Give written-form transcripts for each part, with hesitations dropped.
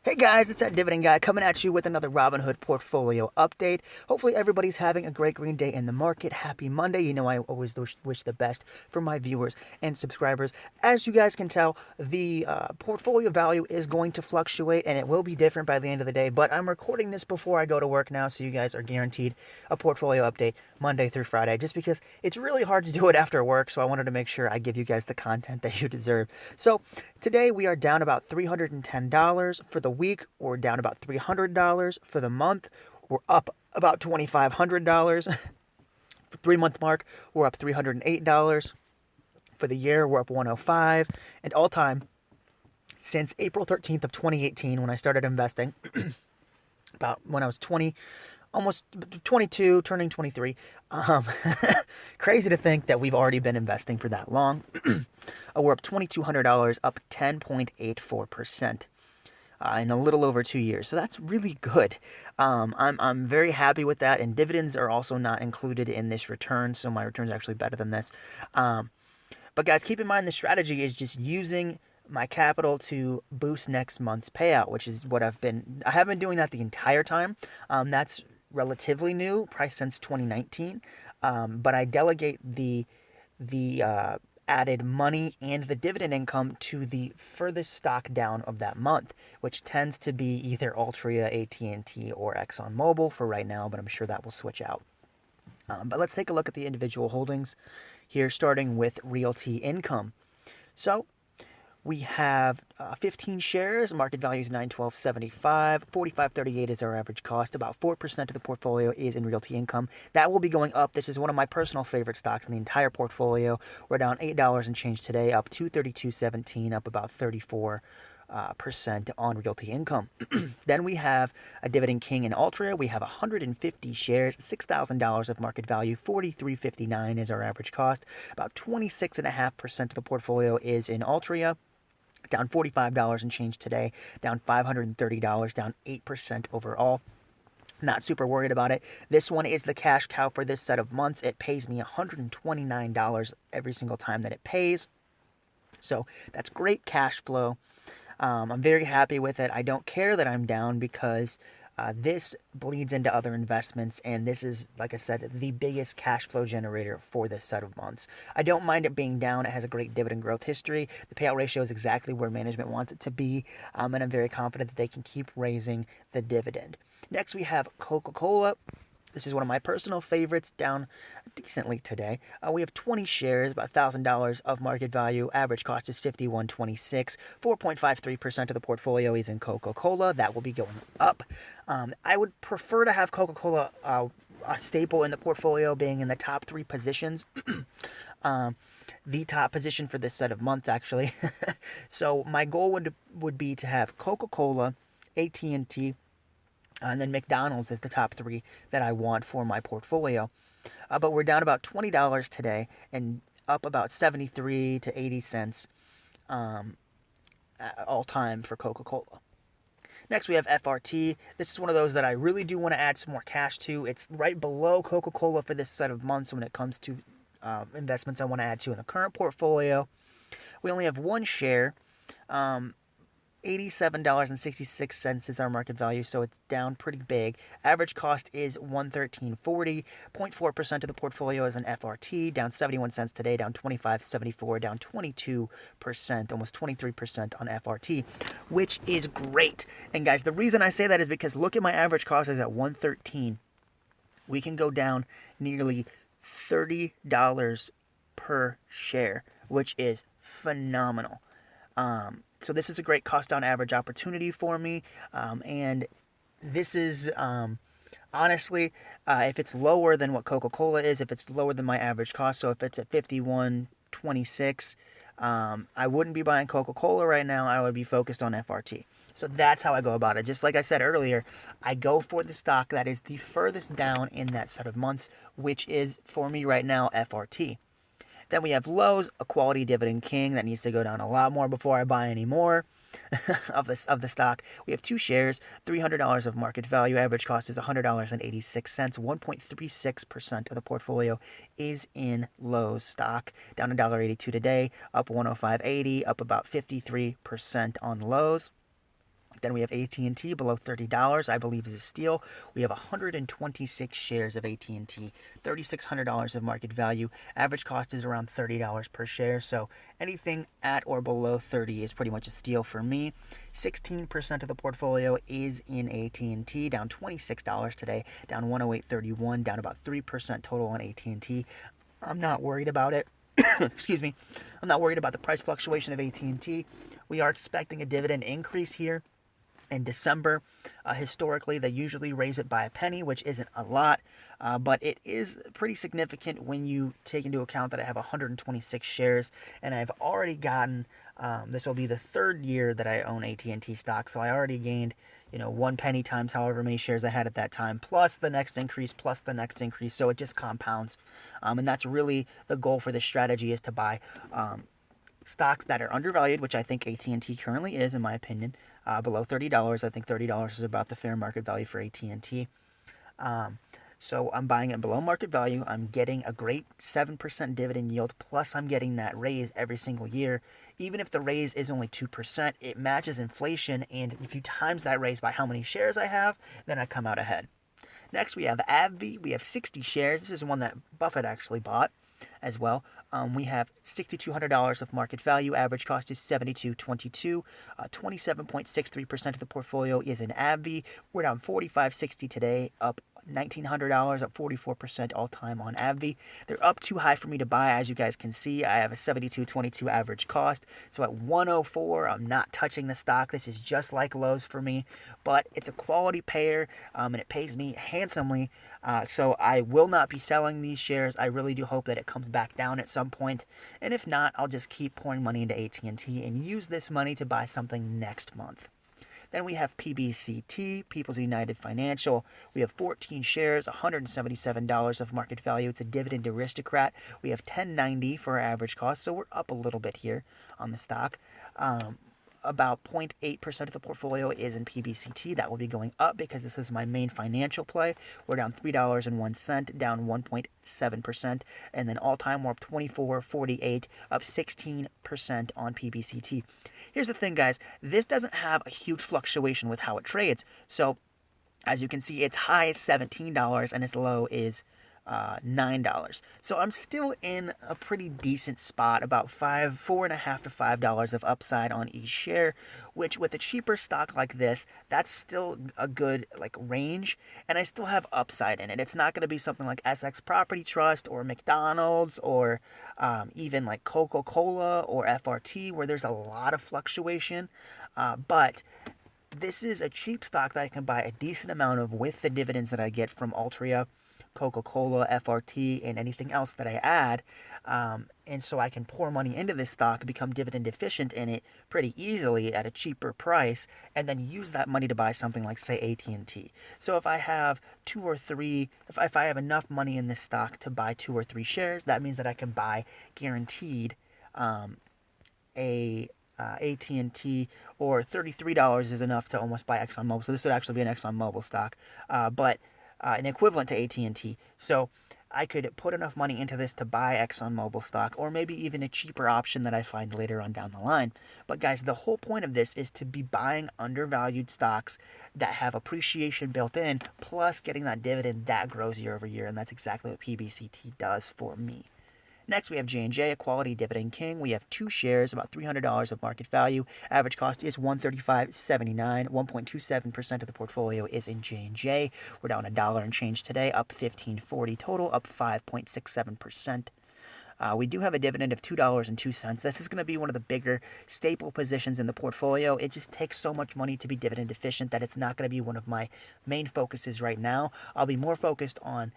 Hey guys, it's that Dividend Guy coming at you with another Robinhood portfolio update. Hopefully everybody's having a great green day in the market. Happy Monday. You know I always wish the best for my viewers and subscribers. As you guys can tell, the portfolio value is going to fluctuate and it will be different by the end of the day, but I'm recording this before I go to work now, so you guys are guaranteed a portfolio update Monday through Friday, just because it's really hard to do it after work, so I wanted to make sure I give you guys the content that you deserve. So today we are down about $310 for the week. We're down about $300 for the month. We're up about $2,500 for 3 month mark. We're up $308 for the year. We're up 105, and all time since April 13th of 2018 when I started investing, about when I was 20, almost 22, turning 23. Um, Crazy to think that we've already been investing for that long. We're up $2,200, up 10.84%. In a little over 2 years. So that's really good. I'm very happy with that. And dividends are also not included in this return. So my return is actually better than this. But guys, keep in mind the strategy is just using my capital to boost next month's payout, which is what I have been doing that the entire time. That's relatively new, probably since 2019. But I delegate the added money and the dividend income to the furthest stock down of that month, which tends to be either Altria, AT&T, or ExxonMobil for right now, but I'm sure that will switch out. But let's take a look at the individual holdings here, starting with Realty Income. So we have 15 shares. Market value is 912.75. 45.38 is our average cost. About 4% of the portfolio is in Realty Income. That will be going up. This is one of my personal favorite stocks in the entire portfolio. We're down $8 and change today, up 232.17, up about 34% on Realty Income. Then we have a Dividend King in Altria. We have 150 shares, $6,000 of market value, 43.59 is our average cost. About 26.5% of the portfolio is in Altria, down $45 and change today, down $530, down 8% overall. Not super worried about it. This one is the cash cow for this set of months. It pays me $129 every single time that it pays. So that's great cash flow. I'm very happy with it. I don't care that I'm down because this bleeds into other investments, and this is, like I said, the biggest cash flow generator for this set of months. I don't mind it being down. It has a great dividend growth history. The payout ratio is exactly where management wants it to be, and I'm very confident that they can keep raising the dividend. Next, we have Coca-Cola. This is one of my personal favorites, down decently today. We have 20 shares, about $1,000 of market value. Average cost is $51.26. 4.53% of the portfolio is in Coca-Cola. That will be going up. I would prefer to have Coca-Cola a staple in the portfolio, being in the top three positions. The top position for this set of months, actually. So my goal would be to have Coca-Cola, AT&T, and then McDonald's is the top three that I want for my portfolio. But we're down about $20 today and up about 73 to 80 cents all time for Coca-Cola. Next, we have FRT. This is one of those that I really do want to add some more cash to. It's right below Coca-Cola for this set of months when it comes to investments I want to add to in the current portfolio. We only have one share. $87.66 is our market value, so it's down pretty big. Average cost is $113.40. 0.4% of the portfolio is an FRT, down 71 cents today, down 25.74, down 22%, almost 23% on FRT, which is great. And guys, the reason I say that is because look at my average cost is at 113. We can go down nearly $30 per share, which is phenomenal. So this is a great cost down average opportunity for me. And this is honestly, if it's lower than what Coca-Cola is, if it's lower than my average cost, so if it's at 51.26, I wouldn't be buying Coca-Cola right now. I would be focused on FRT. So that's how I go about it. Just like I said earlier, I go for the stock that is the furthest down in that set of months, which is for me right now FRT. Then we have Lowe's, a quality Dividend King that needs to go down a lot more before I buy any more of the stock. We have two shares, $300 of market value. Average cost is $100.86. 1.36% of the portfolio is in Lowe's stock. Down $1.82 today, up 105.80, up about 53% on Lowe's. Then we have AT&T below $30, I believe is a steal. We have 126 shares of AT&T, $3,600 of market value. Average cost is around $30 per share, so anything at or below 30 is pretty much a steal for me. 16% of the portfolio is in AT&T, down $26 today, down 108.31, down about 3% total on AT&T. I'm not worried about it. Excuse me. I'm not worried about the price fluctuation of AT&T. We are expecting a dividend increase here in December. Historically, they usually raise it by a penny, which isn't a lot, but it is pretty significant when you take into account that I have 126 shares, and I've already gotten, this will be the third year that I own AT&T stock, so I already gained, 1 penny times however many shares I had at that time, plus the next increase, plus the next increase, so it just compounds, and that's really the goal for this strategy, is to buy stocks that are undervalued, which I think AT&T currently is, in my opinion, below $30. I think $30 is about the fair market value for AT&T. So I'm buying it below market value. I'm getting a great 7% dividend yield, plus I'm getting that raise every single year. Even if the raise is only 2%, it matches inflation, and if you times that raise by how many shares I have, then I come out ahead. Next, we have AbbVie. We have 60 shares. This is one that Buffett actually bought as well. We have $6,200 of market value. Average cost is $72.22. 27.63% of the portfolio is in AbbVie. We're down $45.60 today, up $1,900, up 44% all time on AbbVie. They're up too high for me to buy, as you guys can see. I have a $72.22 average cost. So at $104, I'm not touching the stock. This is just like Lowe's for me, but it's a quality payer, and it pays me handsomely. So I will not be selling these shares. I really do hope that it comes back down at some point. And if not, I'll just keep pouring money into AT&T and use this money to buy something next month. Then we have PBCT, People's United Financial. We have 14 shares, $177 of market value. It's a dividend aristocrat. We have $10.90 for our average cost, so we're up a little bit here on the stock. About 0.8% of the portfolio is in PBCT. That will be going up because this is my main financial play. We're down $3.01, down 1.7%. And then all time, we're up 24.48, up 16% on PBCT. Here's the thing, guys. This doesn't have a huge fluctuation with how it trades. So, as you can see, its high is $17 and its low is $9. So I'm still in a pretty decent spot, about $4.50 to $5 of upside on each share, which with a cheaper stock like this, that's still a good range, and I still have upside in it. It's not going to be something like Essex Property Trust or McDonald's or even like Coca-Cola or FRT, where there's a lot of fluctuation, but this is a cheap stock that I can buy a decent amount of with the dividends that I get from Altria, Coca-Cola, FRT, and anything else that I add. And so I can pour money into this stock, become dividend efficient in it pretty easily at a cheaper price, and then use that money to buy something like, say, AT&T. So if I have if I have enough money in this stock to buy 2 or 3 shares, that means that I can buy guaranteed AT&T, or $33 is enough to almost buy ExxonMobil. So this would actually be an ExxonMobil stock, but an equivalent to AT&T. So I could put enough money into this to buy ExxonMobil stock, or maybe even a cheaper option that I find later on down the line. But guys, the whole point of this is to be buying undervalued stocks that have appreciation built in, plus getting that dividend that grows year over year, and that's exactly what PBCT does for me. Next, we have J&J, a quality dividend king. We have 2 shares, about $300 of market value. Average cost is $135.79. 1.27% of the portfolio is in J&J. We're down $1 and change today, up $15.40 total, up 5.67%. We do have a dividend of $2.02. This is going to be one of the bigger staple positions in the portfolio. It just takes so much money to be dividend efficient that it's not going to be one of my main focuses right now. I'll be more focused on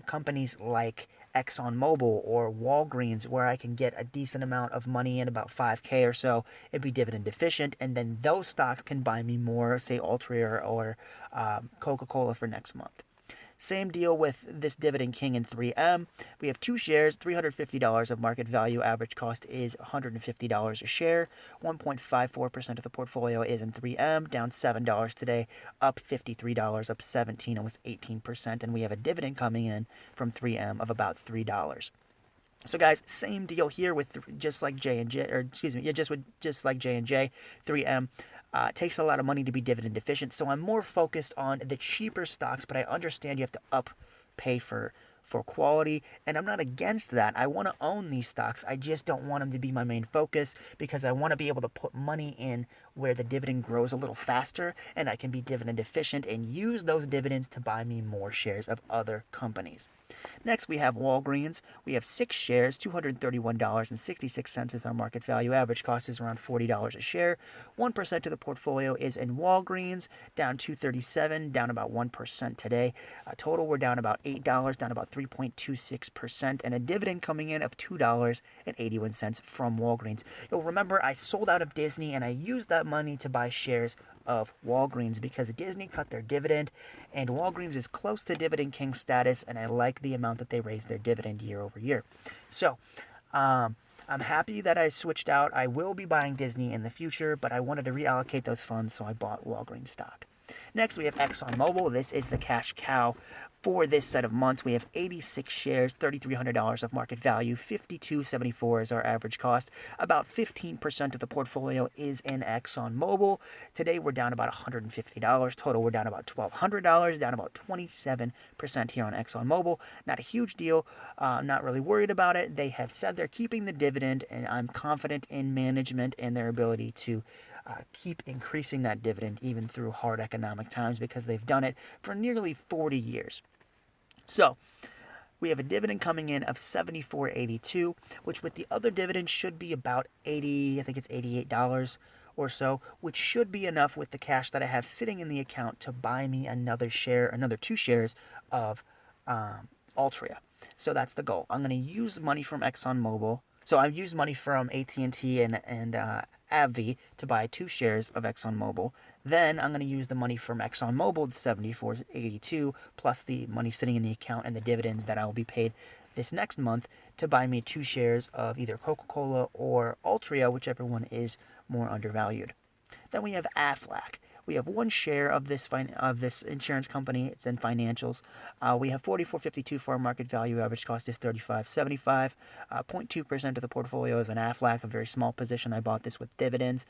companies like ExxonMobil or Walgreens, where I can get a decent amount of money in, about $5,000 or so, and be dividend efficient, and then those stocks can buy me more, say Altria or Coca-Cola for next month. Same deal with this dividend king in 3M. We have 2 shares, $350 of market value. Average cost is $150 a share. 1.54% of the portfolio is in 3M, down $7 today, up $53, up 17, almost 18%. And we have a dividend coming in from 3M of about $3. So guys, same deal here with just like J&J, or excuse me, just like J&J, 3M. It takes a lot of money to be dividend efficient, so I'm more focused on the cheaper stocks, but I understand you have to pay for quality, and I'm not against that. I want to own these stocks. I just don't want them to be my main focus because I want to be able to put money in where the dividend grows a little faster and I can be dividend efficient and use those dividends to buy me more shares of other companies. Next, we have Walgreens. We have 6 shares, $231.66 is our market value. Average cost is around $40 a share. 1% of the portfolio is in Walgreens, down 237, down about 1% today. Total, we're down about $8, down about 3.26%, and a dividend coming in of $2.81 from Walgreens. You'll remember I sold out of Disney and I used that money to buy shares of Walgreens because Disney cut their dividend and Walgreens is close to Dividend King status, and I like the amount that they raised their dividend year over year. So I'm happy that I switched out. I will be buying Disney in the future, but I wanted to reallocate those funds, so I bought Walgreens stock. Next, we have ExxonMobil. This is the cash cow for this set of months. We have 86 shares, $3,300 of market value, $52.74 is our average cost. About 15% of the portfolio is in ExxonMobil. Today, we're down about $150. Total, we're down about $1,200, down about 27% here on ExxonMobil. Not a huge deal. I'm not really worried about it. They have said they're keeping the dividend, and I'm confident in management and their ability to keep increasing that dividend even through hard economic times because they've done it for nearly 40 years. So we have a dividend coming in of $74.82, which with the other dividends should be about I think it's $88 or so, which should be enough with the cash that I have sitting in the account to buy me another 2 shares of Altria. So that's the goal. I'm going to use money from ExxonMobil. So I've used money from AT&T and AbbVie to buy 2 shares of ExxonMobil. Then I'm going to use the money from ExxonMobil, the $74.82, plus the money sitting in the account and the dividends that I will be paid this next month to buy me 2 shares of either Coca-Cola or Altria, whichever one is more undervalued. Then we have Aflac. We have 1 share of this insurance company. It's in financials. We have $44.52 for our market value. Average cost is $35.75. 0.2% of the portfolio is in Aflac, a very small position. I bought this with dividends.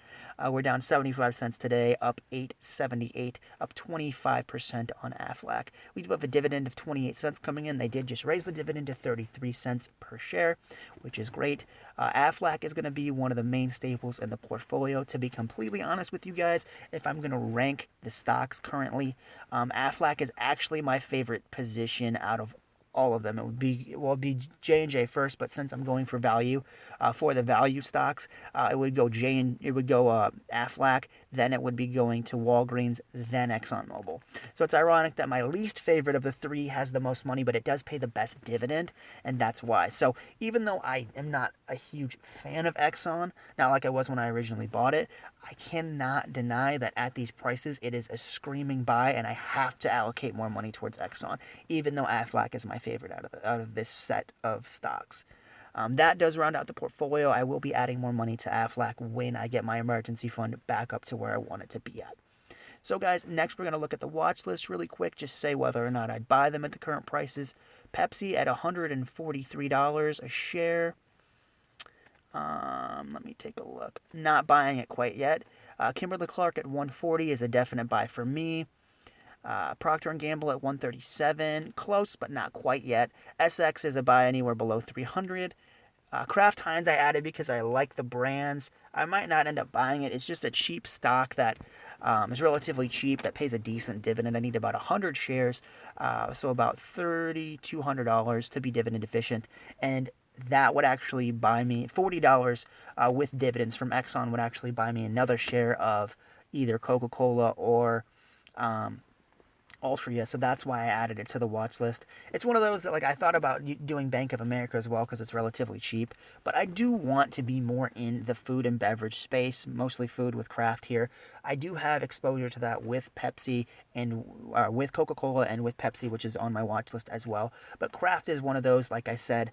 We're down 75 cents today, up 8.78, up 25% on Aflac. We do have a dividend of 28 cents coming in. They did just raise the dividend to 33 cents per share, which is great. Aflac is going to be one of the main staples in the portfolio. To be completely honest with you guys, if I'm going to rank the stocks currently, Aflac is actually my favorite position out of all of them. It would be J&J first, but since I'm going for value, for the value stocks, it would go Aflac, then it would be going to Walgreens, then ExxonMobil. So it's ironic that my least favorite of the 3 has the most money, but it does pay the best dividend, and that's why. So even though I am not a huge fan of Exxon, not like I was when I originally bought it, I cannot deny that at these prices, it is a screaming buy, and I have to allocate more money towards Exxon, even though Aflac is my favorite out of this set of stocks. That does round out the portfolio. I will be adding more money to Aflac when I get my emergency fund back up to where I want it to be at. So guys, next we're going to look at the watch list really quick, just say whether or not I'd buy them at the current prices. Pepsi at $143 a share. Let me take a look. Not buying it quite yet. Kimberly-Clark at $140 is a definite buy for me. Procter & Gamble at $137, close but not quite yet. SX is a buy anywhere below $300. Kraft Heinz I added because I like the brands. I might not end up buying it. It's just a cheap stock that is relatively cheap, that pays a decent dividend. I need about 100 shares, so about $3,200 to be dividend efficient. And that would actually buy me $40 with dividends from Exxon would actually buy me another share of either Coca-Cola or Altria, so that's why I added it to the watch list. It's one of those that, like, I thought about doing Bank of America as well because it's relatively cheap, but I do want to be more in the food and beverage space, mostly food with Kraft here. I do have exposure to that with Pepsi and with Coca-Cola and with Pepsi, which is on my watch list as well. But Kraft is one of those, like I said,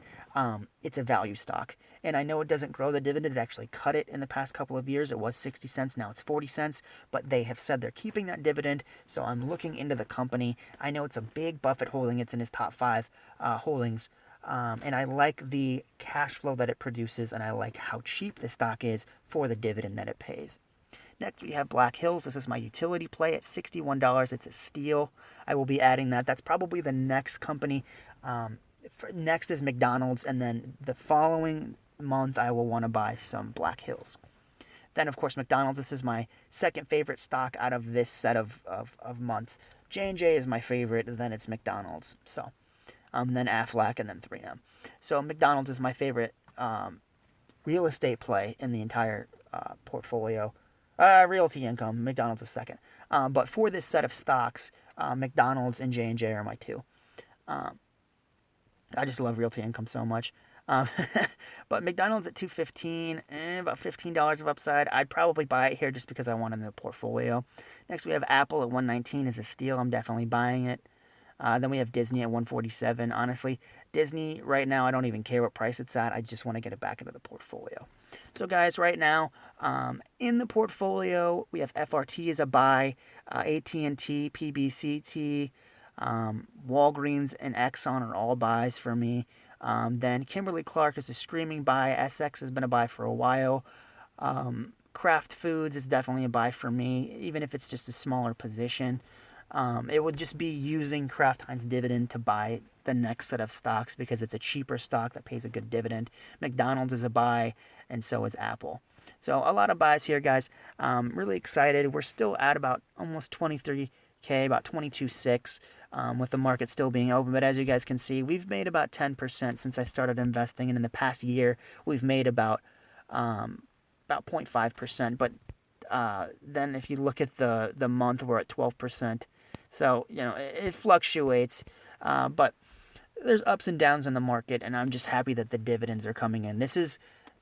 it's a value stock. And I know it doesn't grow the dividend. It actually cut it in the past couple of years. It was 60 cents. Now it's 40 cents. But they have said they're keeping that dividend. So I'm looking into the company. I know it's a big Buffett holding. It's in his top 5 holdings. And I like the cash flow that it produces. And I like how cheap the stock is for the dividend that it pays. Next, we have Black Hills. This is my utility play at $61. It's a steal. I will be adding that. That's probably the next company. Next is McDonald's, and then the following month I will want to buy some Black Hills. Then, of course, McDonald's. This is my second favorite stock out of this set of months. J&J is my favorite, then it's McDonald's. So, then Aflac, and then 3M. So McDonald's is my favorite real estate play in the entire portfolio. Realty income, McDonald's is second. But for this set of stocks, McDonald's and J&J are my two. I just love realty income so much. But McDonald's at $2.15, about $15 of upside. I'd probably buy it here just because I want it in the portfolio. Next, we have Apple at $119 is a steal. I'm definitely buying it. Then we have Disney at $147. Honestly, Disney right now, I don't even care what price it's at. I just want to get it back into the portfolio. So guys, right now, in the portfolio, we have FRT as a buy, AT&T, PBCT, Walgreens, and Exxon are all buys for me. Then Kimberly-Clark is a streaming buy. SX has been a buy for a while. Kraft Foods is definitely a buy for me, even if it's just a smaller position. It would just be using Kraft Heinz dividend to buy the next set of stocks because it's a cheaper stock that pays a good dividend. McDonald's is a buy, and so is Apple. So a lot of buys here, guys. Really excited. We're still at about almost 23K, about 22.6, with the market still being open. But as you guys can see, we've made about 10% since I started investing, and in the past year, we've made about 0.5%. But then if you look at the month, we're at 12%. So, it fluctuates, but there's ups and downs in the market, and I'm just happy that the dividends are coming in.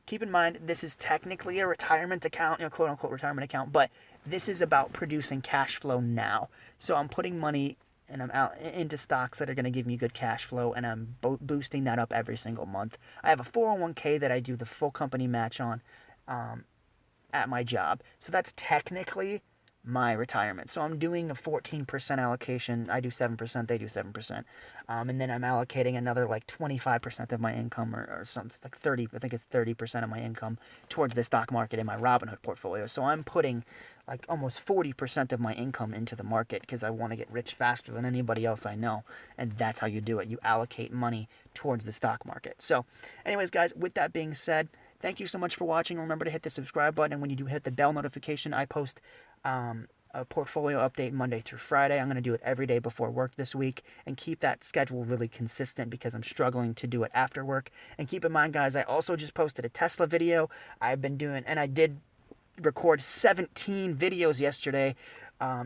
Keep in mind, this is technically a retirement account, quote unquote retirement account, but this is about producing cash flow now. So I'm putting money and I'm out into stocks that are going to give me good cash flow, and I'm boosting that up every single month. I have a 401k that I do the full company match on at my job. So that's technically my retirement. So I'm doing a 14% allocation. I do 7%, they do 7%. And then I'm allocating another like 25% of my income or something like 30, I think it's 30% of my income towards the stock market in my Robinhood portfolio. So I'm putting like almost 40% of my income into the market because I want to get rich faster than anybody else I know. And that's how you do it. You allocate money towards the stock market. So anyways, guys, with that being said, thank you so much for watching. Remember to hit the subscribe button, and when you do hit the bell notification, I post a portfolio update Monday through Friday. I'm going to do it every day before work this week and keep that schedule really consistent because I'm struggling to do it after work. And keep in mind, guys, I also just posted a Tesla video. I did record 17 videos yesterday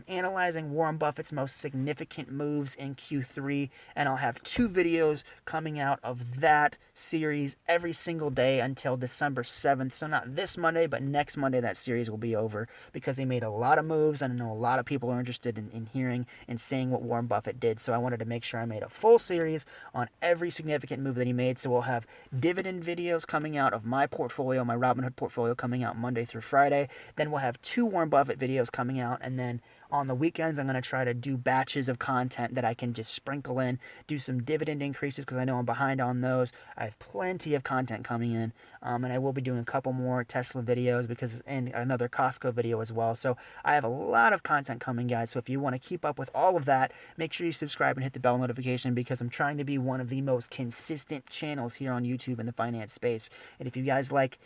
analyzing Warren Buffett's most significant moves in Q3, and I'll have 2 videos coming out of that series every single day until December 7th. So not this Monday, but next Monday that series will be over because he made a lot of moves, and I know a lot of people are interested in hearing and seeing what Warren Buffett did. So I wanted to make sure I made a full series on every significant move that he made. So we'll have dividend videos coming out of my portfolio, my Robinhood portfolio, coming out Monday through Friday. Then we'll have 2 Warren Buffett videos coming out, and then on the weekends, I'm going to try to do batches of content that I can just sprinkle in, do some dividend increases because I know I'm behind on those. I have plenty of content coming in, and I will be doing a couple more Tesla videos and another Costco video as well. So I have a lot of content coming, guys. So if you want to keep up with all of that, make sure you subscribe and hit the bell notification because I'm trying to be one of the most consistent channels here on YouTube in the finance space. And if you guys like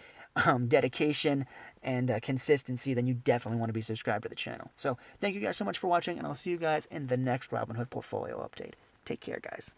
dedication and consistency, then you definitely want to be subscribed to the channel. So thank you guys so much for watching, and I'll see you guys in the next Robinhood portfolio update. Take care, guys.